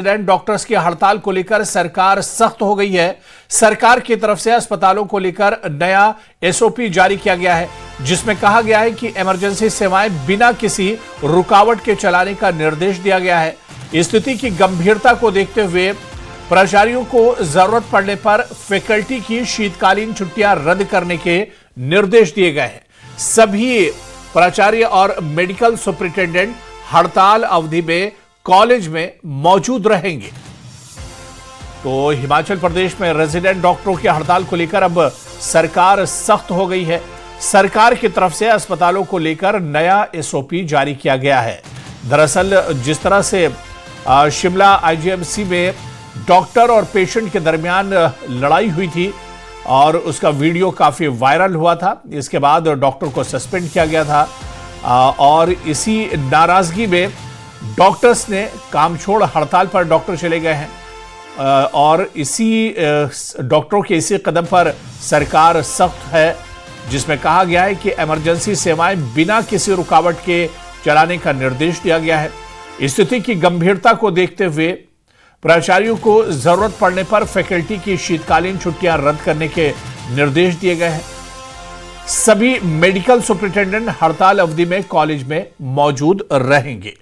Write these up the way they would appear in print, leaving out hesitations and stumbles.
Resident doctors की हड़ताल को लेकर सरकार सख्त हो गई है। सरकार की तरफ से अस्पतालों को लेकर नया एसओपी जारी किया गया है, जिसमें कहा गया है कि इमरजेंसी सेवाएं बिना किसी रुकावट के चलाने का निर्देश दिया गया है। स्थिति की गंभीरता को देखते हुए प्राचार्यों को जरूरत पड़ने पर फैकल्टी की शीतकालीन छुट्टियां रद्द करने के निर्देश दिए गए हैं। सभी प्राचार्य और मेडिकल सुपरिटेंडेंट हड़ताल अवधि में कॉलेज में मौजूद रहेंगे। तो हिमाचल प्रदेश में रेजिडेंट डॉक्टरों की हड़ताल को लेकर अब सरकार सख्त हो गई है। सरकार की तरफ से अस्पतालों को लेकर नया एसओपी जारी किया गया है। दरअसल जिस तरह से शिमला आईजीएमसी में डॉक्टर और पेशेंट के दरमियान लड़ाई हुई थी और उसका वीडियो काफी वायरल हुआ था, इसके बाद डॉक्टर को सस्पेंड किया गया था और इसी नाराजगी में डॉक्टर्स ने काम छोड़ हड़ताल पर डॉक्टर चले गए हैं और इसी डॉक्टरों के इसी कदम पर सरकार सख्त है, जिसमें कहा गया है कि इमरजेंसी सेवाएं बिना किसी रुकावट के चलाने का निर्देश दिया गया है। स्थिति की गंभीरता को देखते हुए प्राचार्यों को जरूरत पड़ने पर फैकल्टी की शीतकालीन छुट्टियां रद्द करने के निर्देश दिए गए हैं। सभी मेडिकल सुपरिटेंडेंट हड़ताल अवधि में कॉलेज में मौजूद रहेंगे।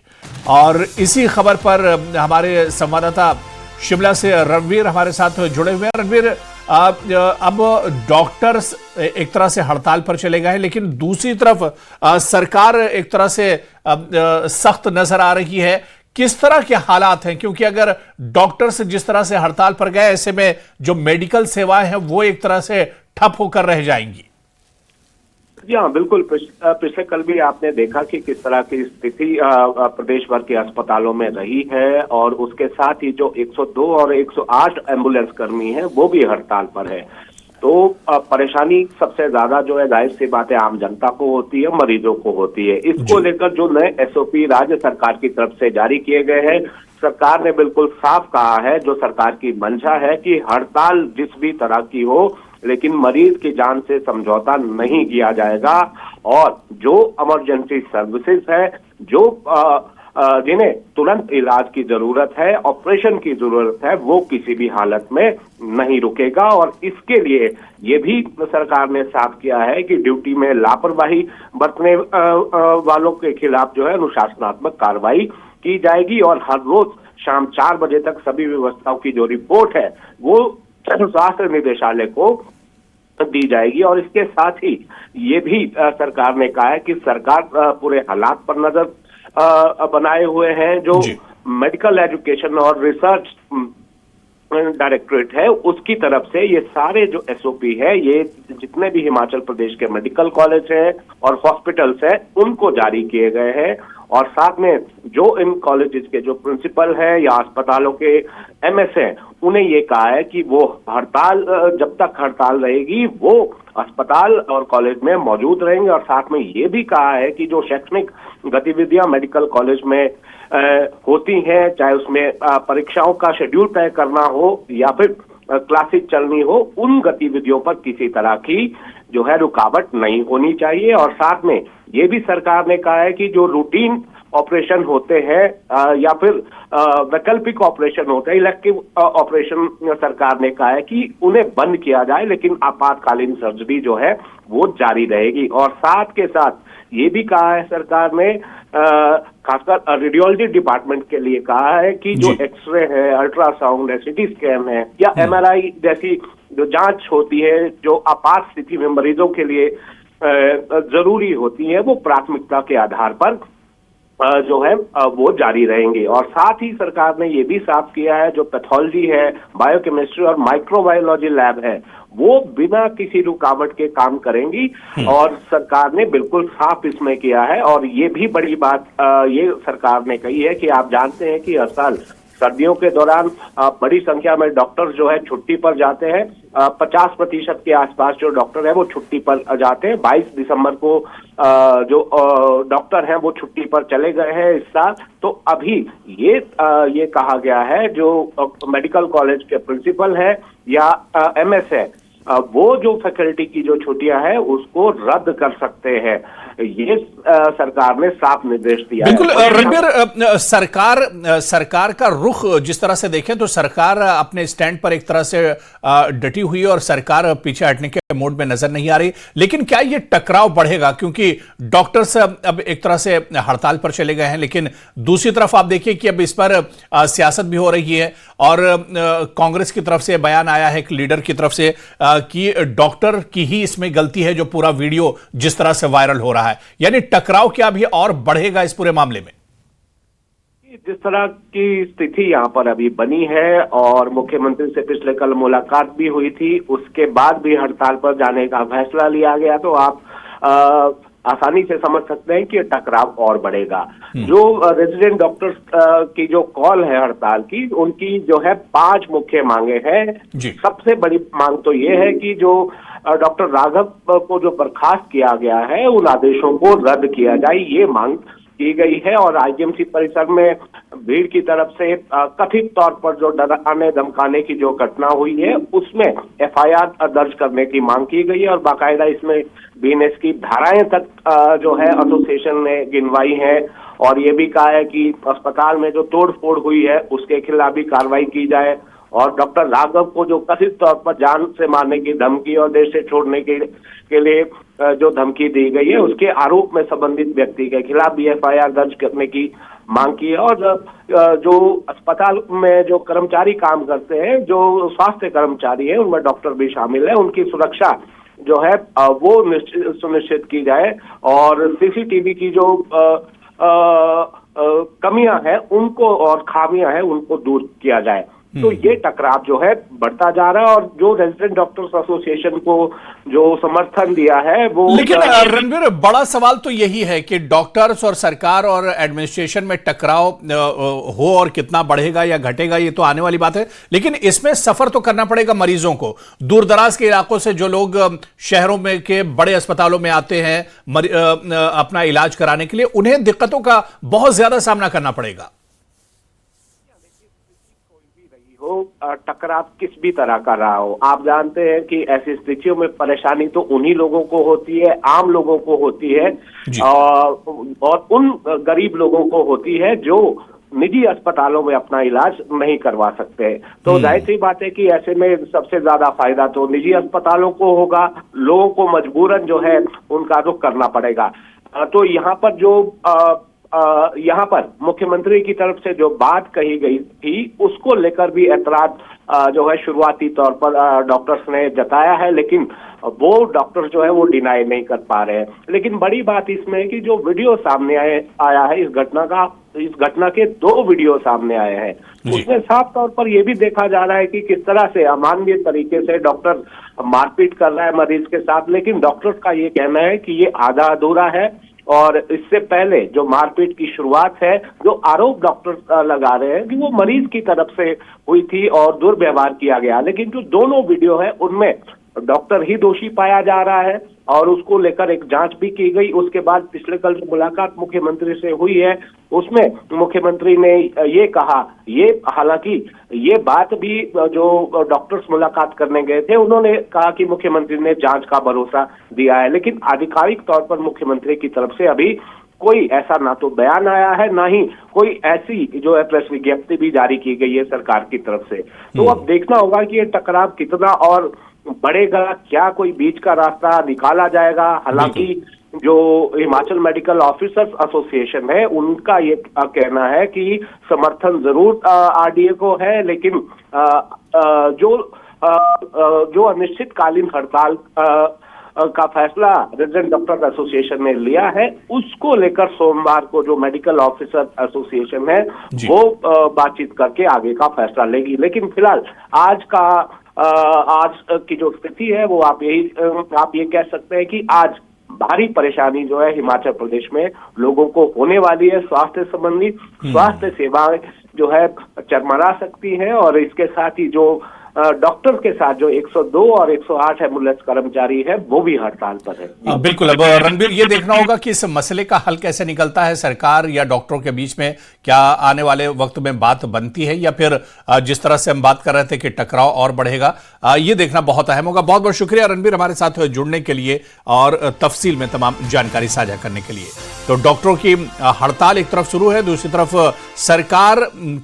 और इसी खबर पर हमारे संवाददाता शिमला से रणवीर हमारे साथ जुड़े हुए हैं। रणवीर, अब डॉक्टर्स एक तरह से हड़ताल पर चले गए हैं, लेकिन दूसरी तरफ सरकार एक तरह से सख्त नजर आ रही है। किस तरह के हालात हैं, क्योंकि अगर डॉक्टर्स जिस तरह से हड़ताल पर गए, ऐसे में जो मेडिकल सेवाएं हैं वो एक तरह से ठप होकर रह जाएंगी। जी हाँ, बिल्कुल। पिछले कल भी आपने देखा कि किस तरह की स्थिति प्रदेश भर के अस्पतालों में रही है और उसके साथ ही जो 102 और 108 एम्बुलेंस कर्मी हैं वो भी हड़ताल पर है। तो परेशानी सबसे ज्यादा जो है, जाहिर सी बात है, आम जनता को होती है, मरीजों को होती है। इसको लेकर जो नए एसओपी राज्य सरकार की तरफ से जारी किए गए हैं, सरकार ने बिल्कुल साफ कहा है, जो सरकार की मंशा है कि हड़ताल जिस भी तरह की हो, लेकिन मरीज की जान से समझौता नहीं किया जाएगा और जो इमरजेंसी सर्विसेज है, जो जिन्हें तुरंत इलाज की जरूरत है, ऑपरेशन की जरूरत है, वो किसी भी हालत में नहीं रुकेगा। और इसके लिए ये भी सरकार ने साफ किया है कि ड्यूटी में लापरवाही बरतने वालों के खिलाफ जो है अनुशासनात्मक कार्रवाई की जाएगी और हर रोज शाम 4 बजे तक सभी व्यवस्थाओं की जो रिपोर्ट है वो स्वास्थ्य निदेशालय को दी जाएगी। और इसके साथ ही ये भी सरकार ने कहा है कि सरकार पूरे हालात पर नजर बनाए हुए हैं। जो मेडिकल एजुकेशन और रिसर्च डायरेक्टरेट है, उसकी तरफ से ये सारे जो एसओपी है, ये जितने भी हिमाचल प्रदेश के मेडिकल कॉलेज हैं और हॉस्पिटल्स हैं, उनको जारी किए गए हैं। और साथ में जो इन कॉलेजेस के जो प्रिंसिपल है या अस्पतालों के एमएस हैं, उन्हें ये कहा है कि वो हड़ताल, जब तक हड़ताल रहेगी, वो अस्पताल और कॉलेज में मौजूद रहेंगे। और साथ में ये भी कहा है कि जो शैक्षणिक गतिविधियां मेडिकल कॉलेज में होती हैं, चाहे उसमें परीक्षाओं का शेड्यूल तय करना हो या फिर क्लासेस चलनी हो, उन गतिविधियों पर किसी तरह की जो है रुकावट नहीं होनी चाहिए। और साथ में ये भी सरकार ने कहा है कि जो रूटीन ऑपरेशन होते हैं या फिर वैकल्पिक ऑपरेशन होते हैं, इलेक्टिव ऑपरेशन, सरकार ने कहा है कि उन्हें बंद किया जाए, लेकिन आपातकालीन सर्जरी जो है वो जारी रहेगी। और साथ के साथ ये भी कहा है सरकार ने, खासकर रेडियोलॉजी डिपार्टमेंट के लिए कहा है कि जो एक्सरे है, अल्ट्रासाउंड है, सीटी स्कैन है या एमआरआई जैसी जो जांच होती है, जो आपात स्थिति में मरीजों के लिए जरूरी होती है, वो प्राथमिकता के आधार पर जो है वो जारी रहेंगे। और साथ ही सरकार ने ये भी साफ किया है, जो पैथोलॉजी है, बायोकेमिस्ट्री और माइक्रोबायोलॉजी लैब है, वो बिना किसी रुकावट के काम करेंगी। और सरकार ने बिल्कुल साफ इसमें किया है। और ये भी बड़ी बात ये सरकार ने कही है कि आप जानते हैं कि हर साल सर्दियों के दौरान बड़ी संख्या में डॉक्टर जो है छुट्टी पर जाते हैं। 50% के आसपास जो डॉक्टर है वो छुट्टी पर जाते हैं। 22 दिसंबर को जो डॉक्टर हैं वो छुट्टी पर चले गए हैं इस साल। तो अभी ये कहा गया है, जो मेडिकल कॉलेज के प्रिंसिपल है या एमएस है, वो जो फैकल्टी की जो छुट्टियां हैं उसको रद्द कर सकते हैं। ये सरकार ने साफ निर्देश दिया बिल्कुल है। रणबीर, सरकार का रुख जिस तरह से देखें तो सरकार अपने स्टैंड पर एक तरह से डटी हुई है और सरकार पीछे हटने के मोड में नजर नहीं आ रही, लेकिन क्या ये टकराव बढ़ेगा? क्योंकि डॉक्टर्स अब एक तरह से हड़ताल पर चले गए हैं, लेकिन दूसरी तरफ आप देखिए कि अब इस पर सियासत भी हो रही है और कांग्रेस की तरफ से बयान आया है एक लीडर की तरफ से कि डॉक्टर की ही इसमें गलती है जो पूरा वीडियो जिस तरह से वायरल हो रहा है। यानी टकराव क्या भी और बढ़ेगा इस पूरे मामले में? जिस तरह की स्थिति यहाँ पर अभी बनी है और मुख्यमंत्री से पिछले कल मुलाकात भी हुई थी, उसके बाद भी हड़ताल पर जाने का फैसला लिया गया, तो आप आसानी से समझ सकते हैं कि टकराव और बढ़ेगा। जो रेजिडेंट डॉक्टर्स की जो कॉल है हड़ताल की, उनकी जो है 5 मुख्य मांगे हैं। सबसे बड़ी मांग तो ये है कि जो डॉक्टर राघव को जो बर्खास्त किया गया है उन आदेशों को रद्द किया जाए, ये मांग की गई है। और आईजीएमसी परिसर में भीड़ की तरफ से कथित तौर पर जो डराने धमकाने की जो घटना हुई है उसमें एफआईआर दर्ज करने की मांग की गई है और बाकायदा इसमें बीएनएस की धाराएं तक जो है एसोसिएशन ने गिनवाई है और ये भी कहा है कि अस्पताल में जो तोड़फोड़ हुई है उसके खिलाफ भी कार्रवाई की जाए और डॉक्टर राघव को जो कथित तौर पर जान से मारने की धमकी और देश से छोड़ने के लिए जो धमकी दी गई है उसके आरोप में संबंधित व्यक्ति के खिलाफ भी एफआईआर दर्ज करने की मांग की है। और जो अस्पताल में जो कर्मचारी काम करते हैं, जो स्वास्थ्य कर्मचारी है, उनमें डॉक्टर भी शामिल है, उनकी सुरक्षा जो है वो सुनिश्चित की जाए और सीसीटीवी की जो कमियां हैं उनको और खामियां हैं उनको दूर किया जाए। तो ये टकराव जो है बढ़ता जा रहा है और जो रेजिडेंट डॉक्टर्स एसोसिएशन को जो समर्थन दिया है वो, लेकिन रणबीर बड़ा सवाल तो यही है कि डॉक्टर्स और सरकार और एडमिनिस्ट्रेशन में टकराव हो और कितना बढ़ेगा या घटेगा ये तो आने वाली बात है, लेकिन इसमें सफर तो करना पड़ेगा मरीजों को। दूर दराज के इलाकों से जो लोग शहरों में के बड़े अस्पतालों में आते हैं अपना इलाज कराने के लिए, उन्हें दिक्कतों का बहुत ज्यादा सामना करना पड़ेगा। टकराव किस भी तरह का रहा हो, आप जानते हैं कि ऐसी स्थितियों में परेशानी तो उन्हीं लोगों को होती है, आम लोगों को होती है और उन गरीब लोगों को होती है जो निजी अस्पतालों में अपना इलाज नहीं करवा सकते। तो जाहिर सी बात है कि ऐसे में सबसे ज्यादा फायदा तो निजी अस्पतालों को होगा, लोगों को मजबूरन जो है उनका रुख करना पड़ेगा। तो यहाँ पर जो यहाँ पर मुख्यमंत्री की तरफ से जो बात कही गई थी उसको लेकर भी ऐतराज जो है शुरुआती तौर पर डॉक्टर्स ने जताया है, लेकिन वो डॉक्टर्स जो है वो डिनाई नहीं कर पा रहे हैं। लेकिन बड़ी बात इसमें है कि जो वीडियो सामने आया है इस घटना के 2 वीडियो सामने आए हैं, उसमें साफ तौर पर यह भी देखा जा रहा है कि किस तरह से अमानवीय तरीके से डॉक्टर मारपीट कर रहा है मरीज के साथ। लेकिन डॉक्टर्स का ये कहना है कि ये आधा अधूरा है और इससे पहले जो मारपीट की शुरुआत है, जो आरोप डॉक्टर लगा रहे हैं कि वो मरीज की तरफ से हुई थी और दुर्व्यवहार किया गया, लेकिन जो दोनों वीडियो है उनमें डॉक्टर ही दोषी पाया जा रहा है और उसको लेकर एक जांच भी की गई। उसके बाद पिछले कल जो मुलाकात मुख्यमंत्री से हुई है उसमें मुख्यमंत्री ने ये कहा, ये हालांकि ये बात भी जो डॉक्टर्स मुलाकात करने गए थे उन्होंने कहा कि मुख्यमंत्री ने जांच का भरोसा दिया है, लेकिन आधिकारिक तौर पर मुख्यमंत्री की तरफ से अभी कोई ऐसा ना तो बयान आया है ना ही कोई ऐसी जो है प्रेस विज्ञप्ति भी जारी की गई है सरकार की तरफ से। तो अब देखना होगा कि ये टकराव कितना और बढ़ेगा, क्या कोई बीच का रास्ता निकाला जाएगा। हालांकि जो हिमाचल मेडिकल ऑफिसर्स एसोसिएशन है उनका ये कहना है कि समर्थन जरूर आरडीए को है, लेकिन जो अनिश्चितकालीन हड़ताल का फैसला रेजिडेंट डॉक्टर एसोसिएशन ने लिया है उसको लेकर सोमवार को जो मेडिकल ऑफिसर एसोसिएशन है वो बातचीत करके आगे का फैसला लेगी। लेकिन फिलहाल आज की जो स्थिति है वो आप ये कह सकते हैं कि आज भारी परेशानी जो है हिमाचल प्रदेश में लोगों को होने वाली है। स्वास्थ्य संबंधी स्वास्थ्य सेवाएं जो है चरमरा सकती हैं और इसके साथ ही जो डॉक्टर के साथ जो 102 और 108 एम्बुलेंस कर्मचारी है वो भी हड़ताल पर है। बिल्कुल। अब रणबीर, ये देखना होगा कि इस मसले का हल कैसे निकलता है। सरकार या डॉक्टरों के बीच में क्या आने वाले वक्त में बात बनती है, या फिर जिस तरह से हम बात कर रहे थे कि टकराव और बढ़ेगा, ये देखना बहुत अहम होगा। बहुत बहुत शुक्रिया रणबीर हमारे साथ जुड़ने के लिए और तफसील में तमाम जानकारी साझा करने के लिए। तो डॉक्टरों की हड़ताल एक तरफ शुरू है, दूसरी तरफ सरकार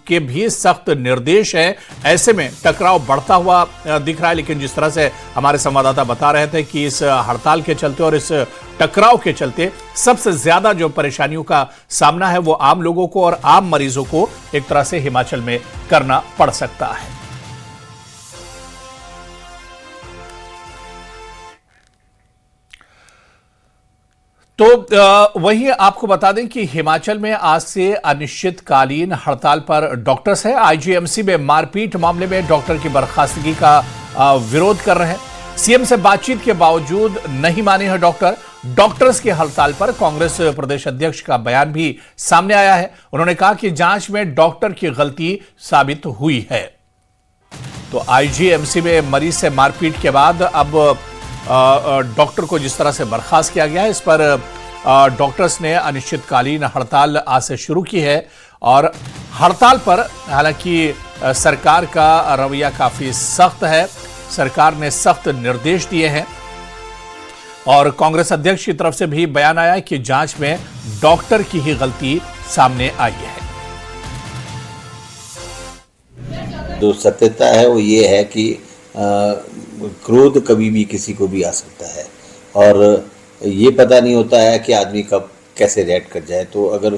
के भी सख्त निर्देश है। ऐसे में टकराव बढ़ता हुआ दिख रहा है, लेकिन जिस तरह से हमारे संवाददाता बता रहे थे कि इस हड़ताल के चलते और इस टकराव के चलते सबसे ज्यादा जो परेशानियों का सामना है वो आम लोगों को और आम मरीजों को एक तरह से हिमाचल में करना पड़ सकता है। तो वहीं आपको बता दें कि हिमाचल में आज से अनिश्चितकालीन हड़ताल पर डॉक्टर्स हैं। आईजीएमसी में मारपीट मामले में डॉक्टर की बर्खास्तगी का विरोध कर रहे हैं। सीएम से बातचीत के बावजूद नहीं माने हैं डॉक्टर। डॉक्टर्स की हड़ताल पर कांग्रेस प्रदेश अध्यक्ष का बयान भी सामने आया है। उन्होंने कहा कि जांच में डॉक्टर की गलती साबित हुई है। तो आईजीएमसी में मरीज से मारपीट के बाद अब डॉक्टर को जिस तरह से बर्खास्त किया गया है, इस पर डॉक्टर्स ने अनिश्चितकालीन हड़ताल आज से शुरू की है। और हड़ताल पर हालांकि सरकार का रवैया काफी सख्त है। सरकार ने सख्त निर्देश दिए हैं और कांग्रेस अध्यक्ष की तरफ से भी बयान आया कि जांच में डॉक्टर की ही गलती सामने आई है। जो सत्यता है वो ये है कि क्रोध कभी भी किसी को भी आ सकता है और ये पता नहीं होता है कि आदमी कब कैसे रिएक्ट कर जाए। तो अगर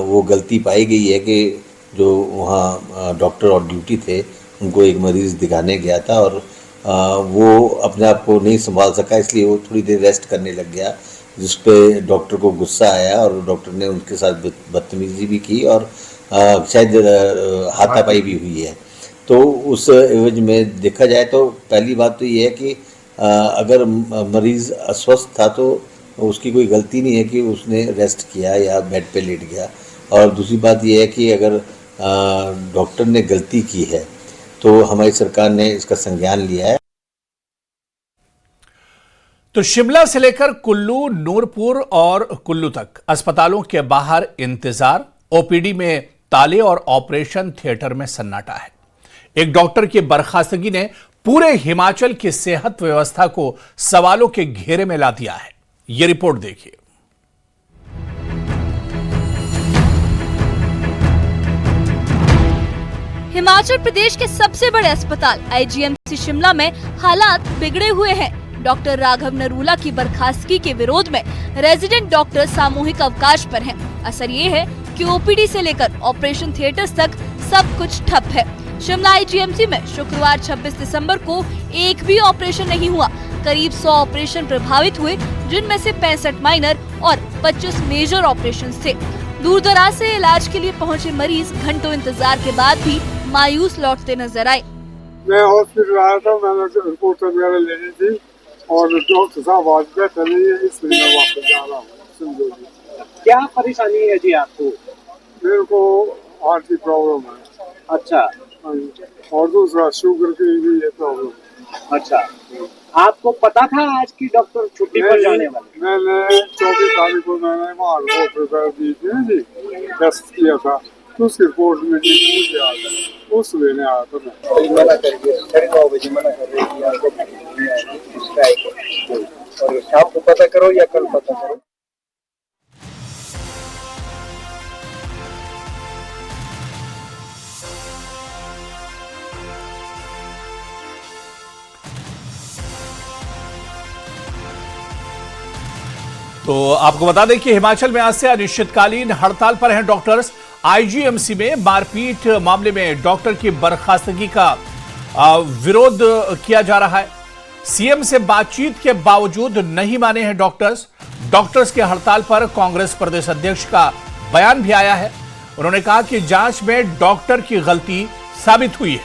वो गलती पाई गई है कि जो वहाँ डॉक्टर और ड्यूटी थे उनको एक मरीज़ दिखाने गया था और वो अपने आप को नहीं संभाल सका, इसलिए वो थोड़ी देर रेस्ट करने लग गया, जिस पे डॉक्टर को गुस्सा आया और डॉक्टर ने उनके साथ बदतमीजी भी की और शायद हाथापाई भी हुई है। तो उस एवज में देखा जाए तो पहली बात तो ये है कि अगर मरीज़ अस्वस्थ था तो उसकी कोई गलती नहीं है कि उसने रेस्ट किया या बेड पे लेट गया। और दूसरी बात ये है कि अगर डॉक्टर ने गलती की है तो हमारी सरकार ने इसका संज्ञान लिया है। तो शिमला से लेकर कुल्लू, नूरपुर और कुल्लू तक अस्पतालों के बाहर इंतजार, ओपीडी में ताले और ऑपरेशन थिएटर में सन्नाटा है। एक डॉक्टर की बर्खास्तगी ने पूरे हिमाचल की सेहत व्यवस्था को सवालों के घेरे में ला दिया है। यह रिपोर्ट देखिए। हिमाचल प्रदेश के सबसे बड़े अस्पताल आईजीएमसी शिमला में हालात बिगड़े हुए हैं। डॉक्टर राघव नरूला की बर्खास्तगी के विरोध में रेजिडेंट डॉक्टर सामूहिक अवकाश पर हैं। असर ये है कि ओपीडी से लेकर ऑपरेशन थिएटर्स तक सब कुछ ठप है। शिमला आईजीएमसी में शुक्रवार 26 दिसंबर को एक भी ऑपरेशन नहीं हुआ। करीब 100 ऑपरेशन प्रभावित हुए, जिनमें से 65 माइनर और 25 मेजर ऑपरेशन थे। दूर दराज से इलाज के लिए पहुंचे मरीज घंटों इंतजार के बाद भी मायूस लौटते नजर आए। मैं हॉस्पिटल आया था, मैंने रिपोर्ट वगैरह लेनी थी और डॉक्टर साहब आज बैठे नहीं है, इसलिए मैं वापस जा रहा हूँ। क्या परेशानी है जी आपको? मेरे को हार्ट की प्रॉब्लम है। अच्छा। और दूसरा शुगर की भी है प्रॉब्लम। अच्छा, आपको पता था आज की डॉक्टर छुट्टी पर जाने वाले? मैंने 24 तारीख को मैंने वहाँ रिपोर्ट वगैरह दी थी जी, टेस्ट किया था, तो उस रिपोर्ट में मुझे आ गया, उस लेने आया था मैं। मना करिए, 9:30 बजे मना कर रही थी आपको, और शाम को पता करो या कल पता करो। तो आपको बता दें कि हिमाचल में आज से अनिश्चितकालीन हड़ताल पर हैं डॉक्टर्स। आईजीएमसी में मारपीट मामले में डॉक्टर की बर्खास्तगी का विरोध किया जा रहा है। सीएम से बातचीत के बावजूद नहीं माने हैं डॉक्टर्स। डॉक्टर्स के हड़ताल पर कांग्रेस प्रदेश अध्यक्ष का बयान भी आया है। उन्होंने कहा कि जांच में डॉक्टर की गलती साबित हुई है।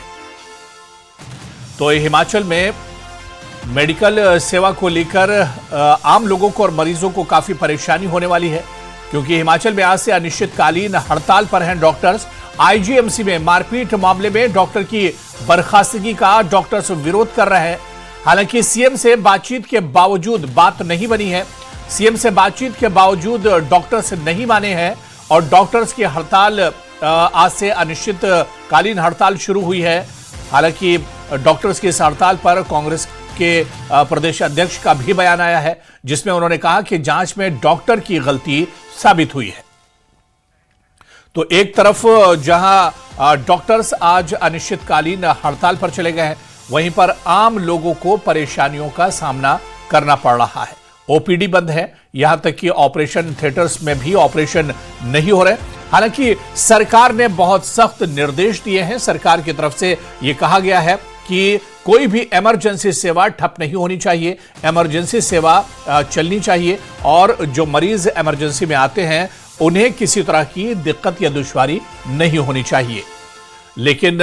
तो हिमाचल में मेडिकल सेवा को लेकर आम लोगों को और मरीजों को काफी परेशानी होने वाली है, क्योंकि हिमाचल में आज से अनिश्चितकालीन हड़ताल पर हैं डॉक्टर्स। आईजीएमसी में मारपीट मामले में डॉक्टर की बर्खास्तगी का डॉक्टर्स विरोध कर रहे हैं। हालांकि सीएम से बातचीत के बावजूद बात नहीं बनी है। सीएम से बातचीत के बावजूद डॉक्टर्स नहीं माने हैं और डॉक्टर्स की हड़ताल आज से अनिश्चितकालीन हड़ताल शुरू हुई है। हालांकि डॉक्टर्स की इस हड़ताल पर कांग्रेस के प्रदेश अध्यक्ष का भी बयान आया है, जिसमें उन्होंने कहा कि जांच में डॉक्टर की गलती साबित हुई है। तो एक तरफ जहां डॉक्टर्स आज अनिश्चितकालीन हड़ताल पर चले गए हैं, वहीं पर आम लोगों को परेशानियों का सामना करना पड़ रहा है। ओपीडी बंद है, यहां तक कि ऑपरेशन थिएटर्स में भी ऑपरेशन नहीं हो रहे। हालांकि सरकार ने बहुत सख्त निर्देश दिए हैं। सरकार की तरफ से यह कहा गया है कि कोई भी इमरजेंसी सेवा ठप नहीं होनी चाहिए, इमरजेंसी सेवा चलनी चाहिए और जो मरीज इमरजेंसी में आते हैं उन्हें किसी तरह की दिक्कत या दुश्वारी नहीं होनी चाहिए। लेकिन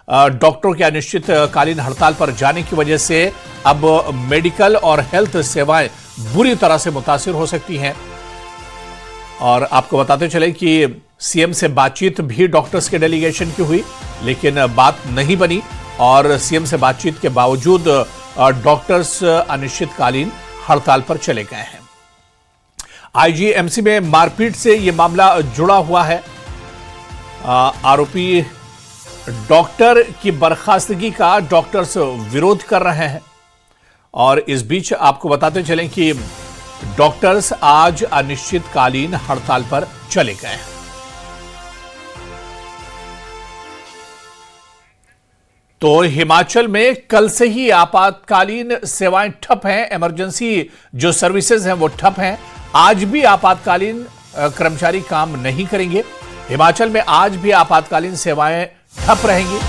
डॉक्टरों के अनिश्चितकालीन हड़ताल पर जाने की वजह से अब मेडिकल और हेल्थ सेवाएं बुरी तरह से मुतासिर हो सकती हैं। और आपको बताते चले कि सीएम से बातचीत भी डॉक्टर्स के डेलीगेशन की हुई, लेकिन बात नहीं बनी और सीएम से बातचीत के बावजूद डॉक्टर्स अनिश्चितकालीन हड़ताल पर चले गए हैं। आईजीएमसी में मारपीट से यह मामला जुड़ा हुआ है। आरोपी डॉक्टर की बर्खास्तगी का डॉक्टर्स विरोध कर रहे हैं और इस बीच आपको बताते चलें कि डॉक्टर्स आज अनिश्चितकालीन हड़ताल पर चले गए हैं। तो हिमाचल में कल से ही आपातकालीन सेवाएं ठप हैं, इमरजेंसी जो सर्विसेज हैं वो ठप हैं। आज भी आपातकालीन कर्मचारी काम नहीं करेंगे। हिमाचल में आज भी आपातकालीन सेवाएं ठप रहेंगी।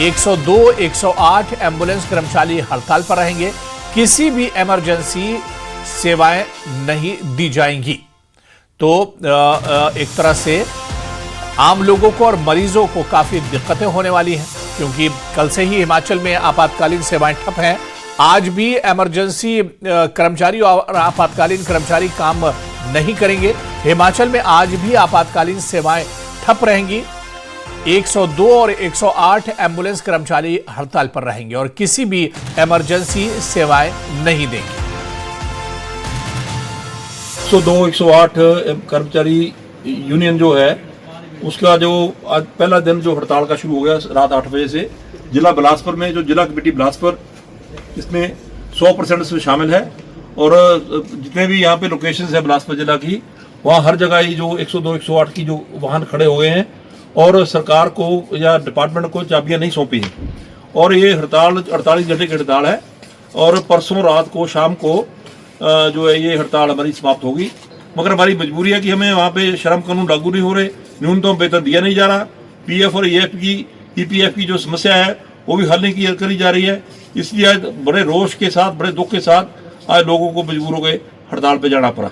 102, 108 एम्बुलेंस कर्मचारी हड़ताल पर रहेंगे। किसी भी इमरजेंसी सेवाएं नहीं दी जाएंगी। तो एक तरह से आम लोगों को और मरीजों को काफी दिक्कतें होने वाली हैं, क्योंकि कल से ही हिमाचल में आपातकालीन सेवाएं ठप हैं। आज भी इमरजेंसी कर्मचारी और आपातकालीन कर्मचारी काम नहीं करेंगे। हिमाचल में आज भी आपातकालीन सेवाएं ठप रहेंगी। 102 और 108 एम्बुलेंस कर्मचारी हड़ताल पर रहेंगे और किसी भी इमरजेंसी सेवाएं नहीं देंगे। 102, 108 कर्मचारी यूनियन जो है उसका जो आज पहला दिन जो हड़ताल का शुरू हो गया रात 8 बजे से, जिला बिलासपुर में जो जिला कमेटी बिलासपुर इसमें 100% से शामिल है और जितने भी यहाँ पे लोकेशंस है बिलासपुर जिला की, वहाँ हर जगह ही जो 102, 108 की जो वाहन खड़े हो गए हैं और सरकार को या डिपार्टमेंट को चाबियाँ नहीं सौंपी हैं। और ये हड़ताल 48 घंटे की हड़ताल है और परसों रात को शाम को जो है ये हड़ताल हमारी समाप्त होगी। मगर हमारी मजबूरी है कि हमें वहाँ पे श्रम कानून लागू नहीं हो रहे, न्यूनतम वेतन दिया नहीं जा रहा, पीएफ और ईपीएफ की जो समस्या है वो भी हल नहीं करी जा रही है। इसलिए आज बड़े रोष के साथ, बड़े दुख के साथ आज लोगों को मजबूर हो गए हड़ताल पे जाना पड़ा।